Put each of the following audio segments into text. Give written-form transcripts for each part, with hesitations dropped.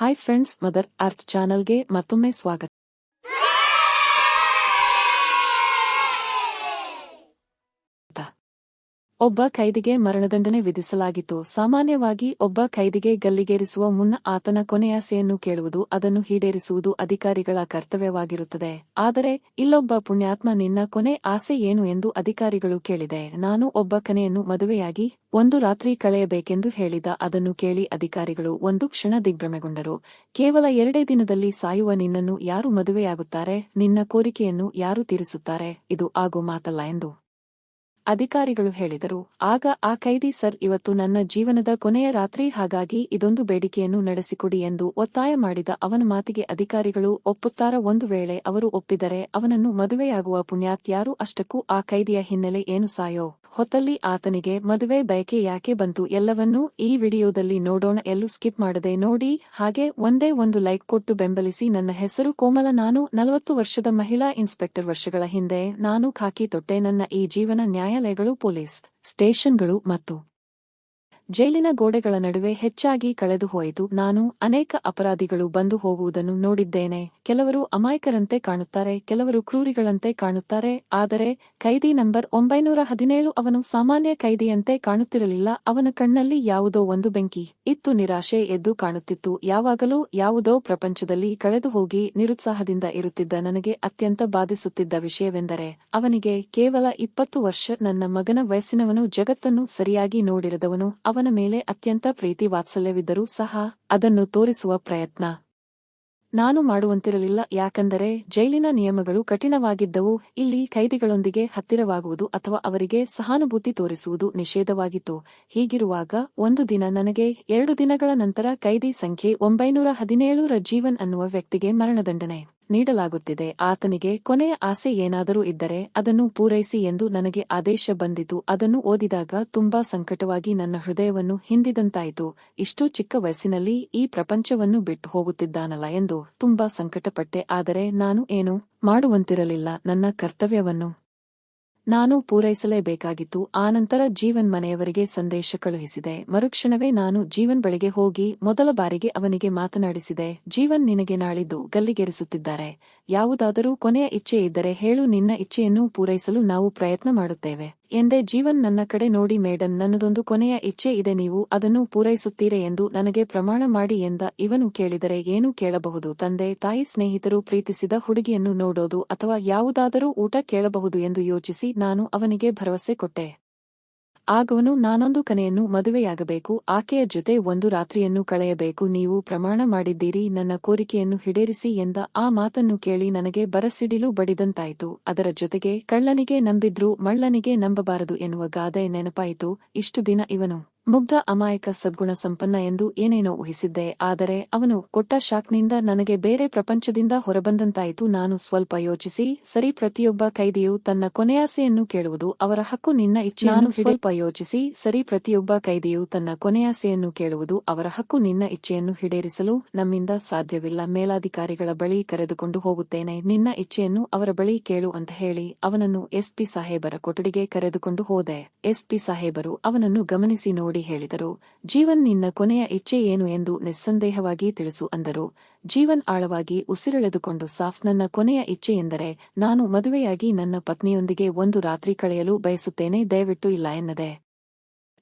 Hi friends, mother earth ಚಾನಲ್ಗೆ ಮತ್ತೊಮ್ಮೆ ಸ್ವಾಗತ. ಒಬ್ಬ ಖೈದಿಗೆ ಮರಣದಂಡನೆ ವಿಧಿಸಲಾಗಿತ್ತು. ಸಾಮಾನ್ಯವಾಗಿ ಒಬ್ಬ ಖೈದಿಗೆ ಗಲ್ಲಿಗೇರಿಸುವ ಮುನ್ನ ಆತನ ಕೊನೆಯಾಸೆಯನ್ನು ಕೇಳುವುದು, ಅದನ್ನು ಈಡೇರಿಸುವುದು ಅಧಿಕಾರಿಗಳ ಕರ್ತವ್ಯವಾಗಿರುತ್ತದೆ. ಆದರೆ ಇಲ್ಲೊಬ್ಬ ಪುಣ್ಯಾತ್ಮ ನಿನ್ನ ಕೊನೆ ಆಸೆ ಏನು ಎಂದು ಅಧಿಕಾರಿಗಳು ಕೇಳಿದೆ. ನಾನು ಒಬ್ಬ ಕನೆಯನ್ನು ಮದುವೆಯಾಗಿ ಒಂದು ರಾತ್ರಿ ಕಳೆಯಬೇಕೆಂದು ಹೇಳಿದ. ಅದನ್ನು ಕೇಳಿ ಅಧಿಕಾರಿಗಳು ಒಂದು ಕ್ಷಣ ದಿಗ್ಭ್ರಮೆಗೊಂಡರು. ಕೇವಲ 2 ದಿನದಲ್ಲಿ ಸಾಯುವ ನಿನ್ನನ್ನು ಯಾರು ಮದುವೆಯಾಗುತ್ತಾರೆ? ನಿನ್ನ ಕೋರಿಕೆಯನ್ನು ಯಾರು ತೀರಿಸುತ್ತಾರೆ? ಇದು ಆಗೋ ಮಾತಲ್ಲ ಎಂದು ಅಧಿಕಾರಿಗಳು ಹೇಳಿದರು. ಆಗ ಆ ಖೈದಿ, ಸರ್, ಇವತ್ತು ನನ್ನ ಜೀವನದ ಕೊನೆಯ ರಾತ್ರಿ, ಹಾಗಾಗಿ ಇದೊಂದು ಬೇಡಿಕೆಯನ್ನು ನಡೆಸಿಕೊಡಿ ಎಂದು ಒತ್ತಾಯ ಮಾಡಿದ. ಅವನ ಮಾತಿಗೆ ಅಧಿಕಾರಿಗಳು ಒಪ್ಪುತ್ತಾರ? ಒಂದು ವೇಳೆ ಅವರು ಒಪ್ಪಿದರೆ ಅವನನ್ನು ಮದುವೆಯಾಗುವ ಪುಣ್ಯಾತ್ಯಾರು? ಅಷ್ಟಕ್ಕೂ ಆ ಖೈದಿಯ ಹಿನ್ನೆಲೆ ಏನು? ಸಾಯೋ ಹೊತ್ತಲ್ಲಿ ಆತನಿಗೆ ಮದುವೆ ಬಯಕೆ ಯಾಕೆ ಬಂತು? ಎಲ್ಲವನ್ನೂ ಈ ವಿಡಿಯೋದಲ್ಲಿ ನೋಡೋಣ. ಎಲ್ಲೂ ಸ್ಕಿಪ್ ಮಾಡದೆ ನೋಡಿ, ಹಾಗೆ ಒಂದೇ ಒಂದು ಲೈಕ್ ಕೊಟ್ಟು ಬೆಂಬಲಿಸಿ. ನನ್ನ ಹೆಸರು ಕೋಮಲ. ನಾನು 40 ವರ್ಷದ ಮಹಿಳಾ ಇನ್ಸ್ಪೆಕ್ಟರ್. ವರ್ಷಗಳ ಹಿಂದೆ ನಾನು ಖಾಕಿ ತೊಟ್ಟೆ. ನನ್ನ ಈ ಜೀವನ ನ್ಯಾಯಾಲಯಗಳು, ಪೊಲೀಸ್ ಸ್ಟೇಷನ್ಗಳು ಮತ್ತು ಜೈಲಿನ ಗೋಡೆಗಳ ನಡುವೆ ಹೆಚ್ಚಾಗಿ ಕಳೆದು ಹೋಯಿತು. ನಾನು ಅನೇಕ ಅಪರಾಧಿಗಳು ಬಂದು ಹೋಗುವುದನ್ನು ನೋಡಿದ್ದೇನೆ. ಕೆಲವರು ಅಮಾಯಕರಂತೆ ಕಾಣುತ್ತಾರೆ, ಕೆಲವರು ಕ್ರೂರಿಗಳಂತೆ ಕಾಣುತ್ತಾರೆ. ಆದರೆ ಖೈದಿ ನಂಬರ್ 917 ಅವನು ಸಾಮಾನ್ಯ ಖೈದಿಯಂತೆ ಕಾಣುತ್ತಿರಲಿಲ್ಲ. ಅವನ ಕಣ್ಣಲ್ಲಿ ಯಾವುದೋ ಒಂದು ಬೆಂಕಿ ಇತ್ತು. ನಿರಾಶೆ ಎದ್ದು ಕಾಣುತ್ತಿತ್ತು. ಯಾವಾಗಲೂ ಯಾವುದೋ ಪ್ರಪಂಚದಲ್ಲಿ ಕಳೆದು ಹೋಗಿ ನಿರುತ್ಸಾಹದಿಂದ ಇರುತ್ತಿದ್ದ ನನಗೆ ಅತ್ಯಂತ ಬಾಧಿಸುತ್ತಿದ್ದ ವಿಷಯವೆಂದರೆ, ಅವನಿಗೆ ಕೇವಲ 20 ವರ್ಷ. ನನ್ನ ಮಗನ ವಯಸ್ಸಿನವನು, ಜಗತ್ತನ್ನು ಸರಿಯಾಗಿ ನೋಡಿರದವನು. ಅವನ ಮೇಲೆ ಅತ್ಯಂತ ಪ್ರೀತಿ ವಾತ್ಸಲ್ಯವಿದ್ದರೂ ಸಹ ಅದನ್ನು ತೋರಿಸುವ ಪ್ರಯತ್ನ ನಾನು ಮಾಡುವಂತಿರಲಿಲ್ಲ. ಯಾಕಂದರೆ ಜೈಲಿನ ನಿಯಮಗಳು ಕಠಿಣವಾಗಿದ್ದವು. ಇಲ್ಲಿ ಖೈದಿಗಳೊಂದಿಗೆ ಹತ್ತಿರವಾಗುವುದು ಅಥವಾ ಅವರಿಗೆ ಸಹಾನುಭೂತಿ ತೋರಿಸುವುದು ನಿಷೇಧವಾಗಿತ್ತು. ಹೀಗಿರುವಾಗ ಒಂದು ದಿನ ನನಗೆ 2 ದಿನಗಳ ನಂತರ ಖೈದಿ ಸಂಖ್ಯೆ 917 ಜೀವನ್ ಅನ್ನುವ ವ್ಯಕ್ತಿಗೆ ಮರಣದಂಡನೆ ನೀಡಲಾಗುತ್ತಿದೆ. ಆತನಿಗೆ ಕೊನೆಯ ಆಸೆ ಏನಾದರೂ ಇದ್ದರೆ ಅದನ್ನು ಪೂರೈಸಿ ಎಂದು ನನಗೆ ಆದೇಶ ಬಂದಿತು. ಅದನ್ನು ಓದಿದಾಗ ತುಂಬಾ ಸಂಕಟವಾಗಿ ನನ್ನ ಹೃದಯವನ್ನು ಹಿಂದಿದಂತಾಯಿತು. ಇಷ್ಟು ಚಿಕ್ಕ ವಯಸ್ಸಿನಲ್ಲಿ ಈ ಪ್ರಪಂಚವನ್ನು ಬಿಟ್ಟು ಹೋಗುತ್ತಿದ್ದಾನಲ್ಲ ಎಂದು ತುಂಬಾ ಸಂಕಟಪಟ್ಟೆ. ಆದರೆ ನಾನು ಏನೂ ಮಾಡುವಂತಿರಲಿಲ್ಲ. ನನ್ನ ಕರ್ತವ್ಯವನ್ನು ನಾನು ಪೂರೈಸಲೇಬೇಕಾಗಿತ್ತು. ಆನಂತರ ಜೀವನ್ ಮನೆಯವರಿಗೆ ಸಂದೇಶ ಕಳುಹಿಸಿದೆ. ಮರುಕ್ಷಣವೇ ನಾನು ಜೀವನ್ ಬಳಿಗೆ ಹೋಗಿ ಮೊದಲ ಬಾರಿಗೆ ಅವನಿಗೆ ಮಾತನಾಡಿಸಿದೆ. ಜೀವನ್, ನಿನಗೆ ನಾಳಿದ್ದು ಗಲ್ಲಿಗೇರಿಸುತ್ತಿದ್ದಾರೆ. ಯಾವುದಾದರೂ ಕೊನೆಯ ಇಚ್ಛೆ ಇದ್ದರೆ ಹೇಳು. ನಿನ್ನ ಇಚ್ಛೆಯನ್ನು ಪೂರೈಸಲು ನಾವು ಪ್ರಯತ್ನ ಮಾಡುತ್ತೇವೆ ಎಂದೆ. ಜೀವನ್ ನನ್ನ ಕಡೆ ನೋಡಿ, ಮೇಡಮ್, ನನ್ನದೊಂದು ಕೊನೆಯ ಇಚ್ಛೆ ಇದೆ. ನೀವು ಅದನ್ನು ಪೂರೈಸುತ್ತೀರೆ ಎಂದು ನನಗೆ ಪ್ರಮಾಣ ಮಾಡಿ ಎಂದ. ಇವನು ಕೇಳಿದರೆ ಏನು ಕೇಳಬಹುದು? ತಂದೆ, ತಾಯಿ, ಸ್ನೇಹಿತರು, ಪ್ರೀತಿಸಿದ ಹುಡುಗಿಯನ್ನು ನೋಡೋದು ಅಥವಾ ಯಾವುದಾದರೂ ಊಟ ಕೇಳಬಹುದು ಎಂದು ಯೋಚಿಸಿ ನಾನು ಅವನಿಗೆ ಭರವಸೆ ಕೊಟ್ಟೆ. ಆಗವನು, ನಾನೊಂದು ಕನೆಯನ್ನು ಮದುವೆಯಾಗಬೇಕು, ಆಕೆಯ ಜೊತೆ ಒಂದು ರಾತ್ರಿಯನ್ನು ಕಳೆಯಬೇಕು. ನೀವು ಪ್ರಮಾಣ ಮಾಡಿದ್ದೀರಿ, ನನ್ನ ಕೋರಿಕೆಯನ್ನು ಈಡೇರಿಸಿ ಎಂದ. ಆ ಮಾತನ್ನು ಕೇಳಿ ನನಗೆ ಬರಸಿಡಿಲು ಬಡಿದಂತಾಯಿತು. ಅದರ ಜೊತೆಗೆ ಕಳ್ಳನಿಗೆ ನಂಬಿದ್ರೂ ಮಳ್ಳನಿಗೆ ನಂಬಬಾರದು ಎನ್ನುವ ಗಾದೆ ನೆನಪಾಯಿತು. ಇಷ್ಟು ದಿನ ಇವನು ಮುಗ್ಧ, ಅಮಾಯಕ, ಸದ್ಗುಣ ಸಂಪನ್ನ ಎಂದು ಏನೇನೋ ಊಹಿಸಿದ್ದೆ. ಆದರೆ ಅವನು ಕೊಟ್ಟ ಶಾಕ್ನಿಂದ ನನಗೆ ಬೇರೆ ಪ್ರಪಂಚದಿಂದ ಹೊರಬಂದಂತಾಯಿತು. ನಾನು ಸ್ವಲ್ಪ ಯೋಚಿಸಿ, ಸರಿ, ಪ್ರತಿಯೊಬ್ಬ ಖೈದಿಯು ತನ್ನ ಕೊನೆಯಾಸೆಯನ್ನು ಕೇಳುವುದು ಅವರ ಹಕ್ಕು. ನಿನ್ನ ಇಚ್ಛೆ. ನಾನು ಸ್ವಲ್ಪ ಯೋಚಿಸಿ, ಸರಿ, ಪ್ರತಿಯೊಬ್ಬ ಖೈದಿಯು ತನ್ನ ಕೊನೆಯಾಸೆಯನ್ನು ಕೇಳುವುದು ಅವರ ಹಕ್ಕು. ನಿನ್ನ ಇಚ್ಛೆಯನ್ನು ಈಡೇರಿಸಲು ನಮ್ಮಿಂದ ಸಾಧ್ಯವಿಲ್ಲ. ಮೇಲಾಧಿಕಾರಿಗಳ ಬಳಿ ಕರೆದುಕೊಂಡು ಹೋಗುತ್ತೇನೆ. ನಿನ್ನ ಇಚ್ಛೆಯನ್ನು ಅವರ ಬಳಿ ಕೇಳು ಅಂತ ಹೇಳಿ ಅವನನ್ನು SP ಸಾಹೇಬರ ಕೊಠಡಿಗೆ ಕರೆದುಕೊಂಡು ಹೋದೆ. SP ಸಾಹೇಬರು ಅವನನ್ನು ಗಮನಿಸಿ ನೋಡಿ ಹೇಳಿದರು, ಜೀವನ್, ನಿನ್ನ ಕೊನೆಯ ಇಚ್ಛೆ ಏನು ಎಂದು ನಿಸ್ಸಂದೇಹವಾಗಿ ತಿಳಿಸು ಅಂದರು. ಜೀವನ್ ಆಳವಾಗಿ ಉಸಿರೆಳೆದುಕೊಂಡು, ಸಾಫ್, ನನ್ನ ಕೊನೆಯ ಇಚ್ಛೆ ಎಂದರೆ ನಾನು ಮದುವೆಯಾಗಿ ನನ್ನ ಪತ್ನಿಯೊಂದಿಗೆ ಒಂದು ರಾತ್ರಿ ಕಳೆಯಲು ಬಯಸುತ್ತೇನೆ. ದಯವಿಟ್ಟು ಇಲ್ಲ ಎನ್ನದೆ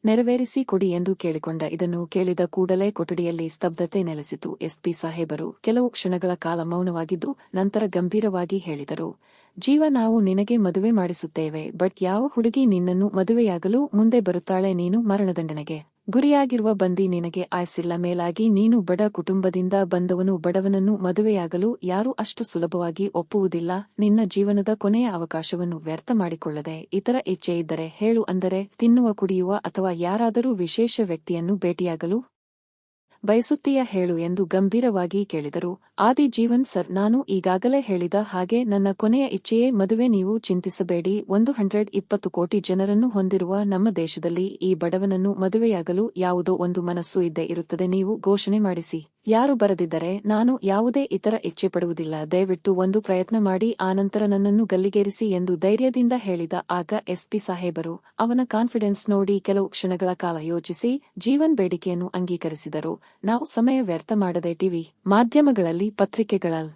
ನೆರವೇರಿಸಿ ಕೊಡಿ ಎಂದು ಕೇಳಿಕೊಂಡ. ಇದನ್ನು ಕೇಳಿದ ಕೂಡಲೇ ಕೊಠಡಿಯಲ್ಲಿ ಸ್ತಬ್ಧತೆ ನೆಲೆಸಿತು. SP ಸಾಹೇಬರು ಕೆಲವು ಕ್ಷಣಗಳ ಕಾಲ ಮೌನವಾಗಿದ್ದು ನಂತರ ಗಂಭೀರವಾಗಿ ಹೇಳಿದರು, ಜೀವ, ನಾವು ನಿನಗೆ ಮದುವೆ ಮಾಡಿಸುತ್ತೇವೆ. ಬಟ್ ಯಾವ ಹುಡುಗಿ ನಿನ್ನನ್ನು ಮದುವೆಯಾಗಲು ಮುಂದೆ ಬರುತ್ತಾಳೆ? ನೀನು ಮರಣದಂಡನೆಗೆ ಗುರಿಯಾಗಿರುವ ಬಂದಿ. ನಿನಗೆ ಆಯಸ್ಸಿಲ್ಲ. ಮೇಲಾಗಿ ನೀನು ಬಡ ಕುಟುಂಬದಿಂದ ಬಂದವನು. ಬಡವನನ್ನು ಮದುವೆಯಾಗಲು ಯಾರೂ ಅಷ್ಟು ಸುಲಭವಾಗಿ ಒಪ್ಪುವುದಿಲ್ಲ. ನಿನ್ನ ಜೀವನದ ಕೊನೆಯ ಅವಕಾಶವನ್ನು ವ್ಯರ್ಥ ಮಾಡಿಕೊಳ್ಳದೆ ಇತರ ಇಚ್ಛೆ ಇದ್ದರೆ ಹೇಳು. ಅಂದರೆ ತಿನ್ನುವ, ಕುಡಿಯುವ ಅಥವಾ ಯಾರಾದರೂ ವಿಶೇಷ ವ್ಯಕ್ತಿಯನ್ನು ಭೇಟಿಯಾಗಲು ಬಯಸುತ್ತೀಯ? ಹೇಳು ಎಂದು ಗಂಭೀರವಾಗಿ ಕೇಳಿದರು. ಆದಿ ಜೀವನ್, ಸರ್, ನಾನು ಈಗಾಗಲೇ ಹೇಳಿದ ಹಾಗೆ ನನ್ನ ಕೊನೆಯ ಇಚ್ಛೆಯೇ ಮದುವೆ. ನೀವು ಚಿಂತಿಸಬೇಡಿ. 120 ಕೋಟಿ ಜನರನ್ನು ಹೊಂದಿರುವ ನಮ್ಮ ದೇಶದಲ್ಲಿ ಈ ಬಡವನನ್ನು ಮದುವೆಯಾಗಲು ಯಾವುದೋ ಒಂದು ಮನಸ್ಸು ಇದ್ದೇ ಇರುತ್ತದೆ. ನೀವು ಘೋಷಣೆ ಮಾಡಿಸಿ. ಯಾರು ಬರದಿದ್ದರೆ ನಾನು ಯಾವುದೇ ಇತರ ಇಚ್ಛೆ ಪಡುವುದಿಲ್ಲ. ದಯವಿಟ್ಟು ಒಂದು ಪ್ರಯತ್ನ ಮಾಡಿ ಆನಂತರ ನನ್ನನ್ನು ಗಲ್ಲಿಗೇರಿಸಿ ಎಂದು ಧೈರ್ಯದಿಂದ ಹೇಳಿದ. ಆಗ ಎಸ್ಪಿ ಸಾಹೇಬರು ಅವನ ಕಾನ್ಫಿಡೆನ್ಸ್ ನೋಡಿ ಕೆಲವು ಕ್ಷಣಗಳ ಕಾಲ ಯೋಚಿಸಿ ಜೀವನ್ ಬೇಡಿಕೆಯನ್ನು ಅಂಗೀಕರಿಸಿದರು. ನಾವು ಸಮಯ ವ್ಯರ್ಥ ಮಾಡದೆ ಟಿವಿ ಮಾಧ್ಯಮಗಳಲ್ಲಿ, ಪತ್ರಿಕೆಗಳಲ್ಲಿ,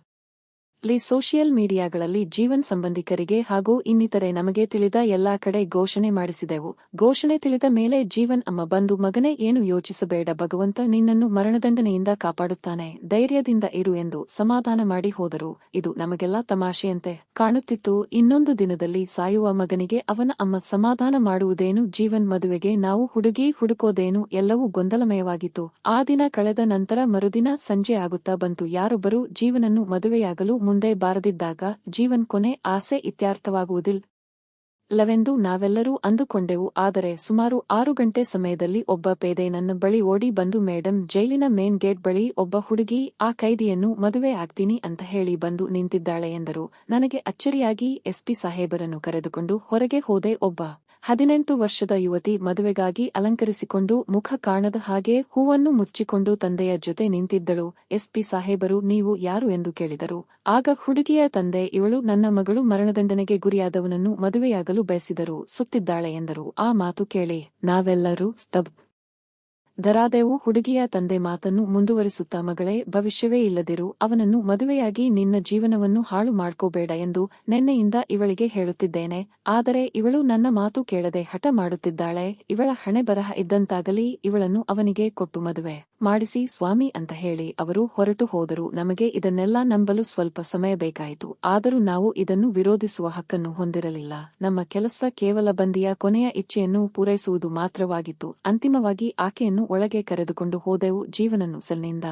ಸೋಷಿಯಲ್ ಮೀಡಿಯಾಗಳಲ್ಲಿ ಜೀವನ್ ಸಂಬಂಧಿಕರಿಗೆ ಹಾಗೂ ಇನ್ನಿತರೆ ನಮಗೆ ತಿಳಿದ ಎಲ್ಲಾ ಕಡೆ ಘೋಷಣೆ ಮಾಡಿಸಿದೆವು. ಘೋಷಣೆ ತಿಳಿದ ಮೇಲೆ ಜೀವನ್ ಅಮ್ಮ ಬಂದು ಮಗನೇ ಏನು ಯೋಚಿಸಬೇಡ, ಭಗವಂತ ನಿನ್ನನ್ನು ಮರಣದಂಡನೆಯಿಂದ ಕಾಪಾಡುತ್ತಾನೆ, ಧೈರ್ಯದಿಂದ ಇರು ಎಂದು ಸಮಾಧಾನ ಮಾಡಿ ಹೋದರು. ಇದು ನಮಗೆಲ್ಲ ತಮಾಷೆಯಂತೆ ಕಾಣುತ್ತಿತ್ತು. ಇನ್ನೊಂದು ದಿನದಲ್ಲಿ ಸಾಯುವ ಮಗನಿಗೆ ಅವನ ಅಮ್ಮ ಸಮಾಧಾನ ಮಾಡುವುದೇನು, ಜೀವನ್ ಮದುವೆಗೆ ನಾವು ಹುಡುಗಿ ಹುಡುಕೋದೇನು, ಎಲ್ಲವೂ ಗೊಂದಲಮಯವಾಗಿತ್ತು. ಆ ದಿನ ಕಳೆದ ನಂತರ ಮರುದಿನ ಸಂಜೆ ಆಗುತ್ತಾ ಬಂತು. ಯಾರೊಬ್ಬರು ಜೀವನನ್ನು ಮದುವೆಯಾಗಲು ಮುಂದೆ ಬಾರದಿದ್ದಾಗ ಜೀವನ್ ಕೊನೆ ಆಸೆ ಇತ್ಯರ್ಥವಾಗುವುದಿಲ್ಲವೆಂದು ನಾವೆಲ್ಲರೂ ಅಂದುಕೊಂಡೆವು. ಆದರೆ ಸುಮಾರು 6 ಗಂಟೆ ಸಮಯದಲ್ಲಿ ಒಬ್ಬ ಪೇದೆ ನನ್ನ ಬಳಿ ಓಡಿ ಬಂದು, ಮೇಡಂ, ಜೈಲಿನ ಮೇನ್ ಗೇಟ್ ಬಳಿ ಒಬ್ಬ ಹುಡುಗಿ ಆ ಕೈದಿಯನ್ನು ಮದುವೆ ಆಗ್ತೀನಿ ಅಂತ ಹೇಳಿ ಬಂದು ನಿಂತಿದ್ದಾಳೆ ಎಂದರು. ನನಗೆ ಅಚ್ಚರಿಯಾಗಿ ಎಸ್ಪಿ ಸಾಹೇಬರನ್ನು ಕರೆದುಕೊಂಡು ಹೊರಗೆ ಹೋದೆ. ಒಬ್ಬ 18 ವರ್ಷದ ಯುವತಿ ಮದುವೆಗಾಗಿ ಅಲಂಕರಿಸಿಕೊಂಡು ಮುಖ ಕಾಣದ ಹಾಗೆ ಹೂವನ್ನು ಮುಚ್ಚಿಕೊಂಡು ತಂದೆಯ ಜೊತೆ ನಿಂತಿದ್ದಳು. ಎಸ್ಪಿ ಸಾಹೇಬರು ನೀವು ಯಾರು ಎಂದು ಕೇಳಿದರು. ಆಗ ಹುಡುಗಿಯ ತಂದೆ ಇವಳು ನನ್ನ ಮಗಳು, ಮರಣದಂಡನೆಗೆ ಗುರಿಯಾದವನನ್ನು ಮದುವೆಯಾಗಲು ಬಯಸಿದರು, ಸುತ್ತಿದ್ದಾಳೆ ಎಂದರು. ಆ ಮಾತು ಕೇಳಿ ನಾವೆಲ್ಲರೂ ಸ್ತಬ್ಧರಾದೆವು. ಹುಡುಗಿಯ ತಂದೆ ಮಾತನ್ನು ಮುಂದುವರಿಸುತ್ತಾ, ಮಗಳೇ, ಭವಿಷ್ಯವೇ ಇಲ್ಲದಿರು, ಅವನನ್ನು ಮದುವೆಯಾಗಿ ನಿನ್ನ ಜೀವನವನ್ನು ಹಾಳು ಮಾಡ್ಕೋಬೇಡ ಎಂದು ನೆನ್ನೆಯಿಂದ ಇವಳಿಗೆ ಹೇಳುತ್ತಿದ್ದೇನೆ. ಆದರೆ ಇವಳು ನನ್ನ ಮಾತು ಕೇಳದೆ ಹಠ ಮಾಡುತ್ತಿದ್ದಾಳೆ. ಇವಳ ಹಣೆ ಬರಹ ಇದ್ದಂತಾಗಲಿ, ಇವಳನ್ನು ಅವನಿಗೆ ಕೊಟ್ಟು ಮದುವೆ ಮಾಡಿಸಿ ಸ್ವಾಮಿ ಅಂತ ಹೇಳಿ ಅವರು ಹೊರಟು ಹೋದರು. ನಮಗೆ ಇದನ್ನೆಲ್ಲ ನಂಬಲು ಸ್ವಲ್ಪ ಸಮಯ ಬೇಕಾಯಿತು. ಆದರೂ ನಾವು ಇದನ್ನು ವಿರೋಧಿಸುವ ಹಕ್ಕನ್ನು ಹೊಂದಿರಲಿಲ್ಲ. ನಮ್ಮ ಕೆಲಸ ಕೇವಲ ಬಂದಿಯ ಕೊನೆಯ ಇಚ್ಛೆಯನ್ನು ಪೂರೈಸುವುದು ಮಾತ್ರವಾಗಿತ್ತು. ಅಂತಿಮವಾಗಿ ಆಕೆಯನ್ನು ಒಳಗೆ ಕರೆದುಕೊಂಡು ಹೋದೆವು. ಜೀವನನ್ನು ಸೆಲ್ನಿಂದ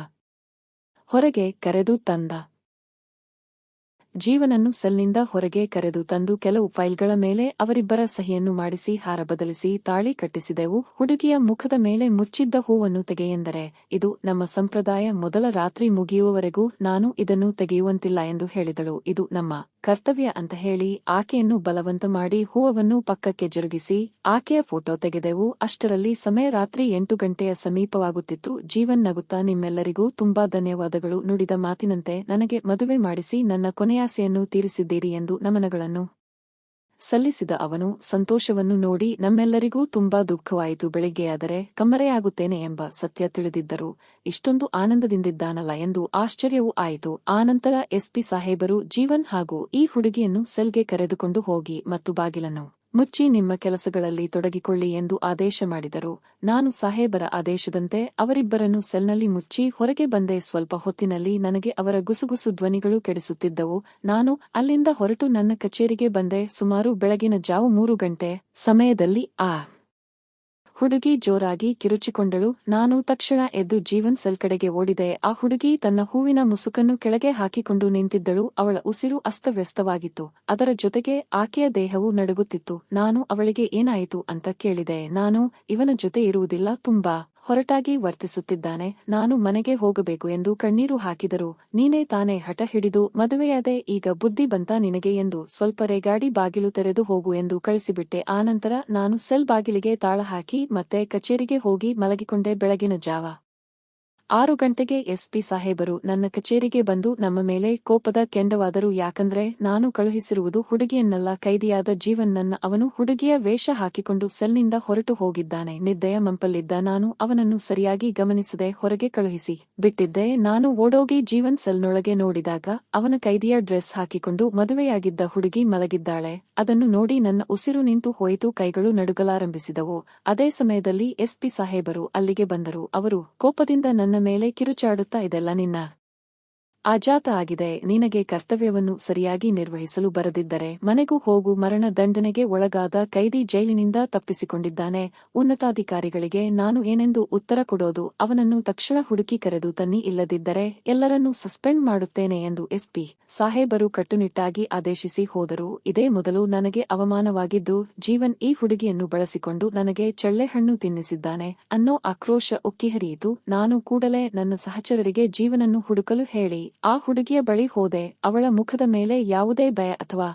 ಹೊರಗೆ ಕರೆದು ತಂದ. ಜೀವನನ್ನು ಸೆಲ್ನಿಂದ ಹೊರಗೆ ಕರೆದು ತಂದು ಕೆಲವು ಫೈಲ್ಗಳ ಮೇಲೆ ಅವರಿಬ್ಬರ ಸಹಿಯನ್ನು ಮಾಡಿಸಿ ಹಾರ ಬದಲಿಸಿ ತಾಳಿ ಕಟ್ಟಿಸಿದೆವು. ಹುಡುಗಿಯ ಮುಖದ ಮೇಲೆ ಮುಚ್ಚಿದ್ದ ಹೂವನ್ನು ತೆಗೆಯೆಂದರೆ ಇದು ನಮ್ಮ ಸಂಪ್ರದಾಯ, ಮೊದಲ ರಾತ್ರಿ ಮುಗಿಯುವವರೆಗೂ ನಾನು ಇದನ್ನು ತೆಗೆಯುವಂತಿಲ್ಲ ಎಂದು ಹೇಳಿದಳು. ಇದು ನಮ್ಮ ಕರ್ತವ್ಯ ಅಂತ ಹೇಳಿ ಆಕೆಯನ್ನು ಬಲವಂತ ಮಾಡಿ ಹೂವನ್ನು ಪಕ್ಕಕ್ಕೆ ಜರುಗಿಸಿ ಆಕೆಯ ಫೋಟೋ ತೆಗೆದೆವು. ಅಷ್ಟರಲ್ಲಿ ಸಮಯ ರಾತ್ರಿ 8 ಗಂಟೆಯ ಸಮೀಪವಾಗುತ್ತಿತ್ತು. ಜೀವನ್ ನಗುತ್ತಾ ನಿಮ್ಮೆಲ್ಲರಿಗೂ ತುಂಬಾ ಧನ್ಯವಾದಗಳು, ನುಡಿದ ಮಾತಿನಂತೆ ನನಗೆ ಮದುವೆ ಮಾಡಿಸಿ ನನ್ನ ಕೊನೆಯಾಸೆಯನ್ನು ತೀರಿಸಿದ್ದೀರಿ ಎಂದು ನಮನಗಳನ್ನು ಸಲ್ಲಿಸಿದ. ಅವನು ಸಂತೋಷವನ್ನು ನೋಡಿ ನಮ್ಮೆಲ್ಲರಿಗೂ ತುಂಬಾ ದುಃಖವಾಯಿತು. ಬೆಳಿಗ್ಗೆಯಾದರೆ ಕಮ್ಮರೆಯಾಗುತ್ತೇನೆ ಎಂಬ ಸತ್ಯ ತಿಳಿದಿದ್ದರು. ಇಷ್ಟೊಂದು ಆನಂದದಿಂದಿದ್ದಾನಲ್ಲ ಎಂದು ಆಶ್ಚರ್ಯವೂ ಆಯಿತು. ಆನಂತರ ಎಸ್ಪಿ ಸಾಹೇಬರು ಜೀವನ್ ಹಾಗೂ ಈ ಹುಡುಗಿಯನ್ನು ಸೆಲ್ಗೆ ಕರೆದುಕೊಂಡು ಹೋಗಿ ಮತ್ತು ಬಾಗಿಲನ್ನು ಮುಚ್ಚಿ ನಿಮ್ಮ ಕೆಲಸಗಳಲ್ಲಿ ತೊಡಗಿಕೊಳ್ಳಿ ಎಂದು ಆದೇಶ ಮಾಡಿದರು. ನಾನು ಸಾಹೇಬರ ಆದೇಶದಂತೆ ಅವರಿಬ್ಬರನ್ನು ಸೆಲ್ನಲ್ಲಿ ಮುಚ್ಚಿ ಹೊರಗೆ ಬಂದೆ. ಸ್ವಲ್ಪ ಹೊತ್ತಿನಲ್ಲಿ ನನಗೆ ಅವರ ಗುಸುಗುಸು ಧ್ವನಿಗಳು ಕೆಡಿಸುತ್ತಿದ್ದವು. ನಾನು ಅಲ್ಲಿಂದ ಹೊರಟು ನನ್ನ ಕಚೇರಿಗೆ ಬಂದೆ. ಸುಮಾರು ಬೆಳಗಿನ ಜಾವ 3 ಗಂಟೆ ಸಮಯದಲ್ಲಿ ಆ ಹುಡುಗಿ ಜೋರಾಗಿ ಕಿರುಚಿಕೊಂಡಳು. ನಾನು ತಕ್ಷಣ ಎದ್ದು ಜೀವನ್ ಸೆಲ್ ಕಡೆಗೆ ಓಡಿದೆ. ಆ ಹುಡುಗಿ ತನ್ನ ಹೂವಿನ ಮುಸುಕನ್ನು ಕೆಳಗೆ ಹಾಕಿಕೊಂಡು ನಿಂತಿದ್ದಳು. ಅವಳ ಉಸಿರು ಅಸ್ತವ್ಯಸ್ತವಾಗಿತ್ತು. ಅದರ ಜೊತೆಗೆ ಆಕೆಯ ದೇಹವು ನಡುಗುತ್ತಿತ್ತು. ನಾನು ಅವಳಿಗೆ ಏನಾಯಿತು ಅಂತ ಕೇಳಿದೆ. ನಾನು ಇವನ ಜೊತೆ ಇರುವುದಿಲ್ಲ, ತುಂಬಾ ಹೊರಟಾಗಿ ವರ್ತಿಸುತ್ತಿದ್ದಾನೆ, ನಾನು ಮನೆಗೆ ಹೋಗಬೇಕು ಎಂದು ಕಣ್ಣೀರು ಹಾಕಿದರು. ನೀನೇ ತಾನೇ ಹಠ ಹಿಡಿದು ಮದುವೆಯಾದೆ, ಈಗ ಬುದ್ಧಿ ಬಂತಾ ನಿನಗೆ ಎಂದು ಸ್ವಲ್ಪ ರೇಗಾಡಿ ಬಾಗಿಲು ತೆರೆದು ಹೋಗು ಎಂದು ಕಳಿಸಿಬಿಟ್ಟೆ. ಆನಂತರ ನಾನು ಸೆಲ್ ಬಾಗಿಲಿಗೆ ತಾಳ ಹಾಕಿ ಮತ್ತೆ ಕಚೇರಿಗೆ ಹೋಗಿ ಮಲಗಿಕೊಂಡೆ. ಬೆಳಗಿನ ಜಾವ 6 ಗಂಟೆಗೆ ಎಸ್ಪಿ ಸಾಹೇಬರು ನನ್ನ ಕಚೇರಿಗೆ ಬಂದು ನಮ್ಮ ಮೇಲೆ ಕೋಪದ ಕೆಂಡವಾದರು. ಯಾಕಂದ್ರೆ ನಾನು ಕಳುಹಿಸಿರುವುದು ಹುಡುಗಿಯನ್ನಲ್ಲ, ಕೈದಿಯಾದ ಜೀವನ್ನನ್ನ. ಅವನು ಹುಡುಗಿಯ ವೇಷ ಹಾಕಿಕೊಂಡು ಸೆಲ್ನಿಂದ ಹೊರಟು ಹೋಗಿದ್ದಾನೆ. ನಿದ್ದೆಯ ಮಂಪಲ್ಲಿದ್ದ ನಾನು ಅವನನ್ನು ಸರಿಯಾಗಿ ಗಮನಿಸದೆ ಹೊರಗೆ ಕಳುಹಿಸಿ ಬಿಟ್ಟಿದ್ದೆ. ನಾನು ಓಡೋಗಿ ಜೀವನ್ ಸೆಲ್ನೊಳಗೆ ನೋಡಿದಾಗ ಅವನ ಕೈದಿಯ ಡ್ರೆಸ್ ಹಾಕಿಕೊಂಡು ಮದುವೆಯಾಗಿದ್ದ ಹುಡುಗಿ ಮಲಗಿದ್ದಾಳೆ. ಅದನ್ನು ನೋಡಿ ನನ್ನ ಉಸಿರು ನಿಂತು ಹೋಯಿತು, ಕೈಗಳು ನಡುಗಲಾರಂಭಿಸಿದವು. ಅದೇ ಸಮಯದಲ್ಲಿ ಎಸ್ಪಿ ಸಾಹೇಬರು ಅಲ್ಲಿಗೆ ಬಂದರು. ಅವರು ಕೋಪದಿಂದ ನನ್ನ ಮೇಲೆ ಕಿರುಚಾಡುತ್ತಾ, ಇದೆಲ್ಲ ನಿನ್ನ ಆಜಾತ ಆಗಿದೆ, ನಿನಗೆ ಕರ್ತವ್ಯವನ್ನು ಸರಿಯಾಗಿ ನಿರ್ವಹಿಸಲು ಬರದಿದ್ದರೆ ಮನೆಗೂ ಹೋಗು. ಮರಣ ದಂಡನೆಗೆ ಒಳಗಾದ ಕೈದಿ ಜೈಲಿನಿಂದ ತಪ್ಪಿಸಿಕೊಂಡಿದ್ದಾನೆ. ಉನ್ನತಾಧಿಕಾರಿಗಳಿಗೆ ನಾನು ಏನೆಂದು ಉತ್ತರ ಕೊಡೋದು? ಅವನನ್ನು ತಕ್ಷಣ ಹುಡುಕಿ ಕರೆದು ತನ್ನಿ, ಇಲ್ಲದಿದ್ದರೆ ಎಲ್ಲರನ್ನೂ ಸಸ್ಪೆಂಡ್ ಮಾಡುತ್ತೇನೆ ಎಂದು ಎಸ್ಪಿ ಸಾಹೇಬರು ಕಟ್ಟುನಿಟ್ಟಾಗಿ ಆದೇಶಿಸಿ ಹೋದರು. ಇದೇ ಮೊದಲು ನನಗೆ ಅವಮಾನವಾಗಿದ್ದು, ಜೀವನ್ ಈ ಹುಡುಗಿಯನ್ನು ಬಳಸಿಕೊಂಡು ನನಗೆ ಚಳ್ಳೆಹಣ್ಣು ತಿನ್ನಿಸಿದ್ದಾನೆ ಅನ್ನೋ ಆಕ್ರೋಶ ಉಕ್ಕಿಹರಿಯಿತು. ನಾನು ಕೂಡಲೇ ನನ್ನ ಸಹಚರರಿಗೆ ಜೀವನನ್ನು ಹುಡುಕಲು ಹೇಳಿ ಆ ಹುಡುಗಿಯ ಬಳಿ ಹೋದೆ. ಅವಳ ಮುಖದ ಮೇಲೆ ಯಾವುದೇ ಭಯ ಅಥವಾ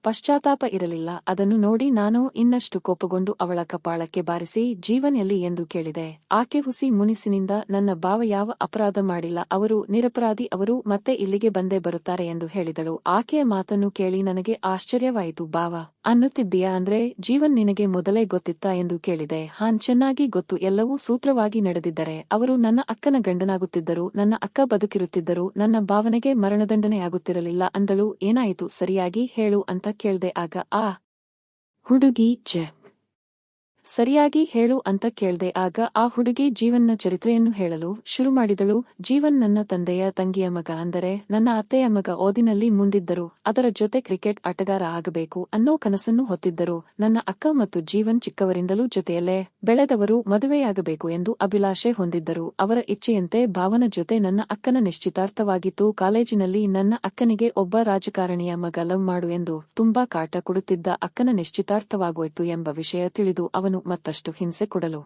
ಪಶ್ಚಾತ್ತಾಪ ಇರಲಿಲ್ಲ. ಅದನ್ನು ನೋಡಿ ನಾನು ಇನ್ನಷ್ಟು ಕೋಪಗೊಂಡು ಅವಳ ಕಪಾಳಕ್ಕೆ ಬಾರಿಸಿ, ಜೀವನ್ ಎಲ್ಲಿ ಎಂದು ಕೇಳಿದೆ. ಆಕೆ ಹುಸಿ ಮುನಿಸಿನಿಂದ, ನನ್ನ ಭಾವ ಯಾವ ಅಪರಾಧ ಮಾಡಿಲ್ಲ, ಅವರು ನಿರಪರಾಧಿ, ಅವರು ಮತ್ತೆ ಇಲ್ಲಿಗೆ ಬಂದೇ ಬರುತ್ತಾರೆ ಎಂದು ಹೇಳಿದಳು. ಆಕೆಯ ಮಾತನ್ನು ಕೇಳಿ ನನಗೆ ಆಶ್ಚರ್ಯವಾಯಿತು. ಭಾವ ಅನ್ನುತ್ತಿದ್ದೀಯಾ ಅಂದ್ರೆ ಜೀವನ್ ನಿನಗೆ ಮೊದಲೇ ಗೊತ್ತಿತ್ತಾ ಎಂದು ಕೇಳಿದೆ. ಹಾನ್, ಚೆನ್ನಾಗಿ ಗೊತ್ತು. ಎಲ್ಲವೂ ಸೂತ್ರವಾಗಿ ನಡೆದಿದ್ದರೆ ಅವರು ನನ್ನ ಅಕ್ಕನ ಗಂಡನಾಗುತ್ತಿದ್ದರು, ನನ್ನ ಅಕ್ಕ ಬದುಕಿರುತ್ತಿದ್ದರು, ನನ್ನ ಭಾವನೆಗೆ ಮರಣದಂಡನೆಯಾಗುತ್ತಿರಲಿಲ್ಲ ಅಂದಳು. ಏನಾಯಿತು ಸರಿಯಾಗಿ ಹೇಳು ಅಂತ ಕೇಳ್ದೆ. ಆಗ ಆ ಹುಡುಗಿ ಸರಿಯಾಗಿ ಹೇಳು ಅಂತ ಕೇಳ್ದೆ. ಆಗ ಆ ಹುಡುಗಿ ಜೀವನ್ನ ಚರಿತ್ರೆಯನ್ನು ಹೇಳಲು ಶುರು ಮಾಡಿದಳು. ಜೀವನ್ ನನ್ನ ತಂದೆಯ ತಂಗಿಯ ಮಗ, ಅಂದರೆ ನನ್ನ ಅತ್ತೆಯ ಮಗ. ಓದಿನಲ್ಲಿ ಮುಂದಿದ್ದರು, ಅದರ ಜೊತೆ ಕ್ರಿಕೆಟ್ ಆಟಗಾರ ಆಗಬೇಕು ಅನ್ನೋ ಕನಸನ್ನು ಹೊತ್ತಿದ್ದರು. ನನ್ನ ಅಕ್ಕ ಮತ್ತು ಜೀವನ್ ಚಿಕ್ಕವರಿಂದಲೂ ಜೊತೆಯಲ್ಲೇ ಬೆಳೆದವರು, ಮದುವೆಯಾಗಬೇಕು ಎಂದು ಅಭಿಲಾಷೆ ಹೊಂದಿದ್ದರು. ಅವರ ಇಚ್ಛೆಯಂತೆ ಭಾವನ ಜೊತೆ ನನ್ನ ಅಕ್ಕನ ನಿಶ್ಚಿತಾರ್ಥವಾಗಿತ್ತು. ಕಾಲೇಜಿನಲ್ಲಿ ನನ್ನ ಅಕ್ಕನಿಗೆ ಒಬ್ಬ ರಾಜಕಾರಣಿಯ ಮಗ ಲವ್ ಮಾಡು ಎಂದು ತುಂಬಾ ಕಾಟ ಕೊಡುತ್ತಿದ್ದ. ಅಕ್ಕನ ನಿಶ್ಚಿತಾರ್ಥವಾಗೋಯ್ತು ಎಂಬ ವಿಷಯ ತಿಳಿದು ಅವನು ಮತ್ತಷ್ಟು ಹಿಂಸೆ ಕೊಡಲು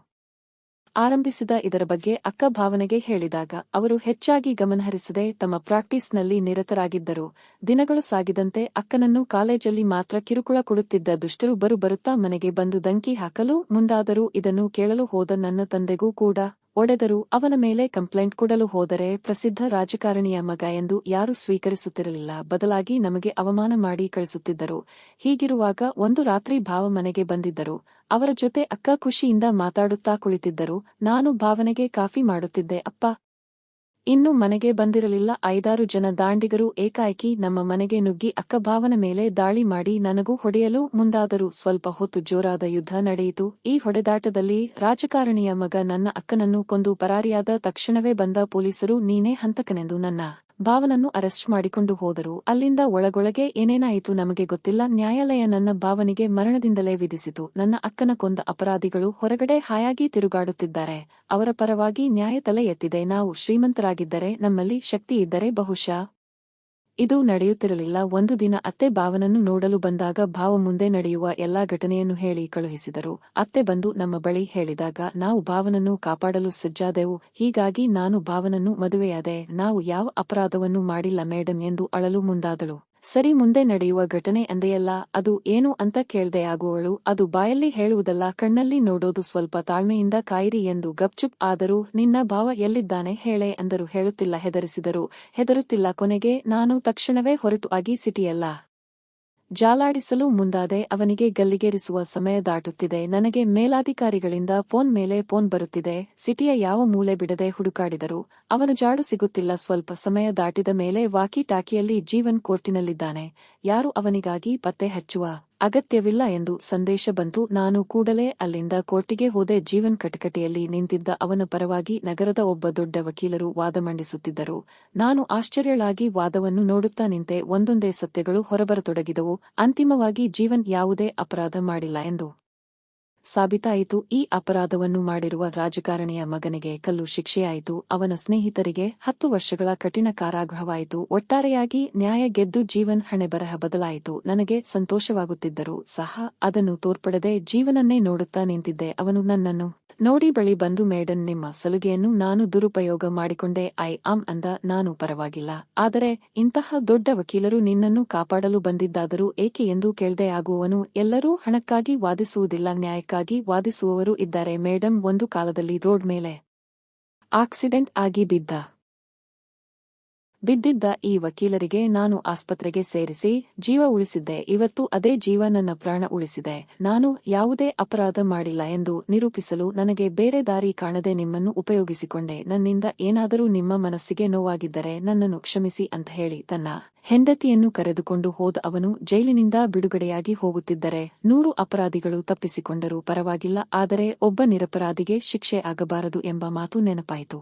ಆರಂಭಿಸಿದ. ಇದರ ಬಗ್ಗೆ ಅಕ್ಕ ಭಾವನೆಗೆ ಹೇಳಿದಾಗ ಅವರು ಹೆಚ್ಚಾಗಿ ಗಮನಹರಿಸದೆ ತಮ್ಮ ಪ್ರಾಕ್ಟೀಸ್ನಲ್ಲಿ ನಿರತರಾಗಿದ್ದರು. ದಿನಗಳು ಸಾಗಿದಂತೆ ಅಕ್ಕನನ್ನು ಕಾಲೇಜಲ್ಲಿ ಮಾತ್ರ ಕಿರುಕುಳ ಕೊಡುತ್ತಿದ್ದ ದುಷ್ಟರು ಬರುತ್ತಾ ಮನೆಗೆ ಬಂದು ದಂಕಿ ಹಾಕಲು ಮುಂದಾದರು. ಇದನ್ನು ಕೇಳಲು ಹೋದ ನನ್ನ ತಂದೆಗೂ ಕೂಡ ಒಡೆದರು. ಅವನ ಮೇಲೆ ಕಂಪ್ಲೇಂಟ್ ಕೊಡಲು ಹೋದರೆ ಪ್ರಸಿದ್ಧ ರಾಜಕಾರಣಿಯ ಮಗ ಎಂದು ಯಾರೂ ಸ್ವೀಕರಿಸುತ್ತಿರಲಿಲ್ಲ, ಬದಲಾಗಿ ನಮಗೆ ಅವಮಾನ ಮಾಡಿ ಕಳಿಸುತ್ತಿದ್ದರು. ಹೀಗಿರುವಾಗ ಒಂದು ರಾತ್ರಿ ಭಾವ ಮನೆಗೆ ಬಂದಿದ್ದರು. ಅವರ ಜೊತೆ ಅಕ್ಕ ಖುಷಿಯಿಂದ ಮಾತಾಡುತ್ತಾ ಕುಳಿತಿದ್ದರು. ನಾನು ಭಾವನೆಗೆ ಕಾಫಿ ಮಾಡುತ್ತಿದ್ದೆ. ಅಪ್ಪ ಇನ್ನು ಮನೆಗೆ ಬಂದಿರಲಿಲ್ಲ. 5-6 ಜನ ದಾಂಡಿಗರು ಏಕಾಏಕಿ ನಮ್ಮ ಮನೆಗೆ ನುಗ್ಗಿ ಅಕ್ಕ ಭಾವನ ಮೇಲೆ ದಾಳಿ ಮಾಡಿ ನನಗೂ ಹೊಡೆಯಲು ಮುಂದಾದರು. ಸ್ವಲ್ಪ ಹೊತ್ತು ಜೋರಾದ ಯುದ್ಧ ನಡೆಯಿತು. ಈ ಹೊಡೆದಾಟದಲ್ಲಿ ರಾಜಕಾರಣಿಯ ಮಗ ನನ್ನ ಅಕ್ಕನನ್ನು ಕೊಂದು ಪರಾರಿಯಾದ ತಕ್ಷಣವೇ ಬಂದ ಪೊಲೀಸರು ನೀನೇ ಹಂತಕನೆಂದು ನನ್ನ ಭಾವನನ್ನು ಅರೆಸ್ಟ್ ಮಾಡಿಕೊಂಡು ಹೋದರು. ಅಲ್ಲಿಂದ ಒಳಗೊಳಗೆ ಏನೇನಾಯಿತು ನಮಗೆ ಗೊತ್ತಿಲ್ಲ. ನ್ಯಾಯಾಲಯ ನನ್ನ ಭಾವನಿಗೆ ಮರಣದಿಂದಲೇ ವಿಧಿಸಿತು. ನನ್ನ ಅಕ್ಕನ ಕೊಂದ ಅಪರಾಧಿಗಳು ಹೊರಗಡೆ ಹಾಯಾಗಿ ತಿರುಗಾಡುತ್ತಿದ್ದಾರೆ. ಅವರ ಪರವಾಗಿ ನ್ಯಾಯ ತಲೆ ಎತ್ತಿದೆ. ನಾವು ಶ್ರೀಮಂತರಾಗಿದ್ದರೆ, ನಮ್ಮಲ್ಲಿ ಶಕ್ತಿ ಇದ್ದರೆ ಬಹುಶಃ ಇದು ನಡೆಯುತ್ತಿರಲಿಲ್ಲ. ಒಂದು ದಿನ ಅತ್ತೆ ಭಾವನನ್ನು ನೋಡಲು ಬಂದಾಗ ಭಾವ ಮುಂದೆ ನಡೆಯುವ ಎಲ್ಲಾ ಘಟನೆಯನ್ನು ಹೇಳಿ ಕಳುಹಿಸಿದರು. ಅತ್ತೆ ಬಂದು ನಮ್ಮ ಬಳಿ ಹೇಳಿದಾಗ ನಾವು ಭಾವನನ್ನು ಕಾಪಾಡಲು ಸಜ್ಜಾದೆವು. ಹೀಗಾಗಿ ನಾನು ಭಾವನನ್ನು ಮದುವೆಯಾದೆ. ನಾವು ಯಾವ ಅಪರಾಧವನ್ನೂ ಮಾಡಿಲ್ಲ ಮೇಡಂ ಎಂದು ಅಳಲು ಮುಂದಾದಳು. ಸರಿ, ಮುಂದೆ ನಡೆಯುವ ಘಟನೆ ಅಂದೆಯಲ್ಲ, ಅದು ಏನು ಅಂತ ಕೇಳ್ದೆ. ಆಗುವಳು, ಅದು ಬಾಯಲ್ಲಿ ಹೇಳುವುದಲ್ಲ, ಕಣ್ಣಲ್ಲಿ ನೋಡೋದು, ಸ್ವಲ್ಪ ತಾಳ್ಮೆಯಿಂದ ಕಾಯಿರಿ ಎಂದು ಗಪ್ಚುಪ್ ಆದರು. ನಿನ್ನ ಭಾವ ಎಲ್ಲಿದ್ದಾನೆ ಹೇಳೆ ಅಂದರು. ಹೇಳುತ್ತಿಲ್ಲ, ಹೆದರಿಸಿದರು. ಹೆದರುತ್ತಿಲ್ಲ. ಕೊನೆಗೆ ನಾನು ತಕ್ಷಣವೇ ಹೊರಟು ಆಗಿ ಸಿಟಿಯಲ್ಲ ಜಾಲಾಡಿಸಲು ಮುಂದಾದೆ. ಅವನಿಗೆ ಗಲ್ಲಿಗೇರಿಸುವ ಸಮಯ ದಾಟುತ್ತಿದೆ. ನನಗೆ ಮೇಲಾಧಿಕಾರಿಗಳಿಂದ ಫೋನ್ ಮೇಲೆ ಫೋನ್ ಬರುತ್ತಿದೆ. ಸಿಟಿಯ ಯಾವ ಮೂಲೆ ಬಿಡದೆ ಹುಡುಕಾಡಿದರು. ಅವನ ಜಾಡು ಸಿಗುತ್ತಿಲ್ಲ. ಸ್ವಲ್ಪ ಸಮಯ ದಾಟಿದ ಮೇಲೆ ವಾಕಿ ಟಾಕಿಯಲ್ಲಿ ಜೀವನ್ ಕೋರ್ಟಿನಲ್ಲಿದ್ದಾನೆ, ಯಾರು ಅವನಿಗಾಗಿ ಪತ್ತೆ ಹಚ್ಚುವ ಅಗತ್ಯವಿಲ್ಲ ಎಂದು ಸಂದೇಶ ಬಂತು. ನಾನು ಕೂಡಲೇ ಅಲ್ಲಿಂದ ಕೋರ್ಟಿಗೆ ಹೋದೆ. ಜೀವನ್ ಕಟಕಟೆಯಲ್ಲಿ ನಿಂತಿದ್ದ ಅವನ ಪರವಾಗಿ ನಗರದ ಒಬ್ಬ ದೊಡ್ಡ ವಕೀಲರು ವಾದ ಮಂಡಿಸುತ್ತಿದ್ದರು. ನಾನು ಆಶ್ಚರ್ಯಳಾಗಿ ವಾದವನ್ನು ನೋಡುತ್ತಾ ನಿಂತೆ. ಒಂದೊಂದೇ ಸತ್ಯಗಳು ಹೊರಬರತೊಡಗಿದವು. ಅಂತಿಮವಾಗಿ ಜೀವನ್ ಯಾವುದೇ ಅಪರಾಧ ಮಾಡಿಲ್ಲ ಎಂದು ಸಾಬೀತಾಯಿತು. ಈ ಅಪರಾಧವನ್ನು ಮಾಡಿರುವ ರಾಜಕಾರಣಿಯ ಮಗನಿಗೆ ಕಲ್ಲು ಶಿಕ್ಷೆಯಾಯಿತು. ಅವನ ಸ್ನೇಹಿತರಿಗೆ 10 ವರ್ಷಗಳ ಕಠಿಣ ಕಾರಾಗೃಹವಾಯಿತು. ಒಟ್ಟಾರೆಯಾಗಿ ನ್ಯಾಯ ಗೆದ್ದು ಜೀವನ್ ಹಣೆಬರಹ ಬದಲಾಯಿತು. ನನಗೆ ಸಂತೋಷವಾಗುತ್ತಿದ್ದರೂ ಸಹ ಅದನ್ನು ತೋರ್ಪಡದೆ ಜೀವನನ್ನೇ ನೋಡುತ್ತಾ ನಿಂತಿದ್ದೆ. ಅವನು ನನ್ನನ್ನು ನೋಡಿ ಬಳಿ ಬಂದು, ಮೇಡನ್, ನಿಮ್ಮ ಸಲುಗೆಯನ್ನು ನಾನು ದುರುಪಯೋಗ ಮಾಡಿಕೊಂಡೆ. ಐ ಆಮ್ ಅಂದ. ನಾನು ಪರವಾಗಿಲ್ಲ, ಆದರೆ ಇಂತಹ ದೊಡ್ಡ ವಕೀಲರು ನಿನ್ನನ್ನು ಕಾಪಾಡಲು ಬಂದಿದ್ದಾದರೂ ಏಕೆ ಎಂದು ಕೇಳ್ದೆ. ಆಗುವವನು, ಎಲ್ಲರೂ ಹಣಕ್ಕಾಗಿ ವಾದಿಸುವುದಿಲ್ಲ, ನ್ಯಾಯಕ್ಕಾಗಿ ವಾದಿಸುವವರು ಇದ್ದಾರೆ ಮೇಡಂ. ಒಂದು ಕಾಲದಲ್ಲಿ ರೋಡ್ ಮೇಲೆ ಆಕ್ಸಿಡೆಂಟ್ ಆಗಿ ಬಿದ್ದಿದ್ದ ಈ ವಕೀಲರಿಗೆ ನಾನು ಆಸ್ಪತ್ರೆಗೆ ಸೇರಿಸಿ ಜೀವ ಉಳಿಸಿದ್ದೆ. ಇವತ್ತು ಅದೇ ಜೀವ ನನ್ನ ಪ್ರಾಣ ಉಳಿಸಿದೆ. ನಾನು ಯಾವುದೇ ಅಪರಾಧ ಮಾಡಿಲ್ಲ ಎಂದು ನಿರೂಪಿಸಲು ನನಗೆ ಬೇರೆ ದಾರಿ ಕಾಣದೆ ನಿಮ್ಮನ್ನು ಉಪಯೋಗಿಸಿಕೊಂಡೆ. ನನ್ನಿಂದ ಏನಾದರೂ ನಿಮ್ಮ ಮನಸ್ಸಿಗೆ ನೋವಾಗಿದ್ದರೆ ನನ್ನನ್ನು ಕ್ಷಮಿಸಿ ಅಂತ ಹೇಳಿ ತನ್ನ ಹೆಂಡತಿಯನ್ನು ಕರೆದುಕೊಂಡು ಹೋದ ಅವನು ಜೈಲಿನಿಂದ ಬಿಡುಗಡೆಯಾಗಿ ಹೋಗುತ್ತಿದ್ದರೆ 100 ಅಪರಾಧಿಗಳು ತಪ್ಪಿಸಿಕೊಂಡರೂ ಪರವಾಗಿಲ್ಲ, ಆದರೆ ಒಬ್ಬ ನಿರಪರಾಧಿಗೆ ಶಿಕ್ಷೆ ಆಗಬಾರದು ಎಂಬ ಮಾತು ನೆನಪಾಯಿತು.